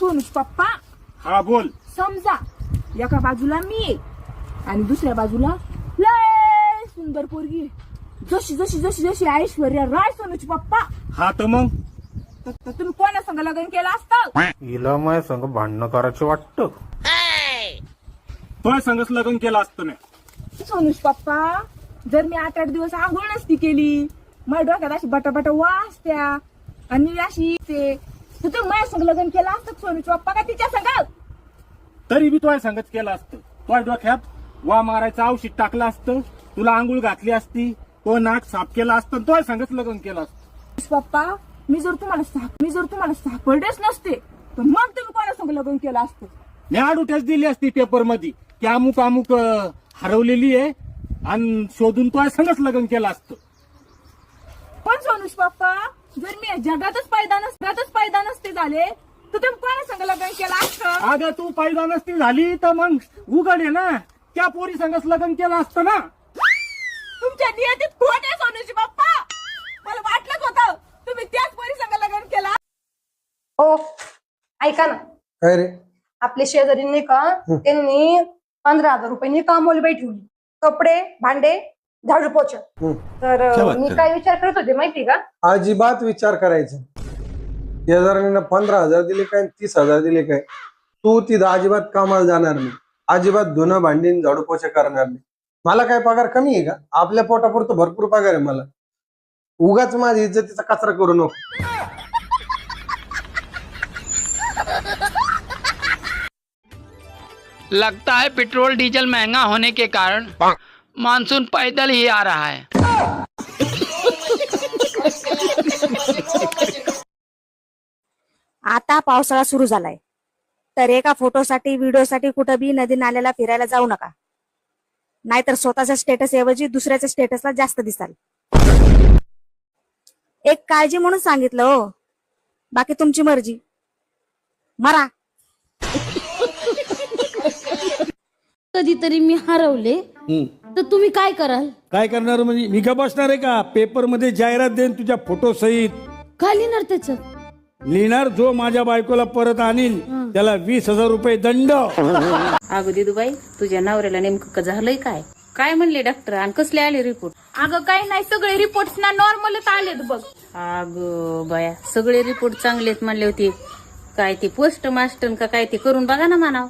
सोनूच पप्पा. हा बोल. समजा एका बाजूला मी आहे आणि दुसऱ्या बाजूला लय सुंदर पोरगी आहे. जशी जशी जशी जशी ऐश्वर्या राय सोनूची पप्पा. हा तर मग तर तुम्ही कोणा संग लग्न केलं असतं? हिला माझ्या संग भांडणं करायचं वाटतं. तो संगच लग्न केलं असतं ना. सोनूच पप्पा, जर मी 8-8 दिवस आंघोळ नसती केली, माझ्या डोक्यात अशी बटाबटा वाजत्या आणि अशी ते, तर तुम्ही माझ्या संग लग्न केलं असतं सोनूच पप्पा का तिच्या संग? तरी बी तो संगच केलं असतं. तो डोक्यात वा मारायचं औषध टाकलं असतं, तुला आंघोळ घातली असती, तो नाक साफ केला असतं, तो संगच लग्न केलं असतं. पप्पा, मी जर तुम्हाला सापडलेच नसते तर मग तुम्ही कोणा संग लग्न केलं असतं? मी आडूट्याच दिली असती पेपर मध्ये की अमुक अमुक हरवलेली आहे आणि शोधून तो संगच लग्न केलं असतं. पण सोनूच पप्पा, जर मी जगातच पैदा नसते झाले तर तुम्ही कोणा संग लग्न केलं असतं? अगं तू पैदा नसती झाली तर मग उघड आहे ना, त्या पोरी संगच लग्न केलं असतं ना. तुमच्या नियतीत खोट आहे सोनूची पप्पा. मला वाटलंच होतं तुम्ही त्याच पोरी संग लग्न केलं. हो, ऐका ना. काय रे? आपले शेजारी नाही का, त्यांनी 15,000 रुपयांनी कामवाली बाई ठेवली. कपडे, भांडे, झाडू पोछा. तर मी काय विचार करत होते माहिती का? अजिबात विचार करायचा. शेजाऱ्यांना 15,000 दिले काय 30,000 दिले काय, तू तिथं अजिबात कामाला जाणार नाही. अजिबात धुणं भांडीन झाडू पोछा करणार नाही. मला काय पगार कमी आहे का? आपल्या पोटापुरतं भरपूर पगार आहे मला. उगाच माझी इज्जतीचा कचरा करू नको. लगता है पेट्रोल डीजल महंगा होने के कारण मानसून पैदल ही आ रहा है. आता पावसाळा सुरू झालाय तर एका फोटोसाठी व्हिडिओसाठी कुठं बी नदी नाल्याला फिरायला जाऊ नका, नाहीतर स्वतःच्या स्टेटस ऐवजी दुसऱ्याच्या स्टेटसला जास्त दिसाल. एक काळजी म्हणून सांगितलं हो, बाकी तुमची मर्जी. मरा. कधीतरी मी हरवले तर तुम्ही काय कराल? काय करणार म्हणजे मी का बसणार आहे का? पेपर मध्ये जाहिरात देईन तुझ्या फोटो सहित. काय लिहिणार त्याच? लिहिणार जो माझ्या बायकोला परत आणील त्याला 20,000 रुपये दंड. अगं दिदूबाई, तुझ्या नवऱ्याला नेमकं झालंय काय? काय म्हणले डॉक्टर आणि कसले आले रिपोर्ट? अगं काही नाही, सगळे रिपोर्ट ना नॉर्मलच आलेत बघ. अगं बाया, सगळे रिपोर्ट चांगलेत म्हणले होते. काय ते पोस्ट मास्टर का काय ते करून बघा ना म्हणाव.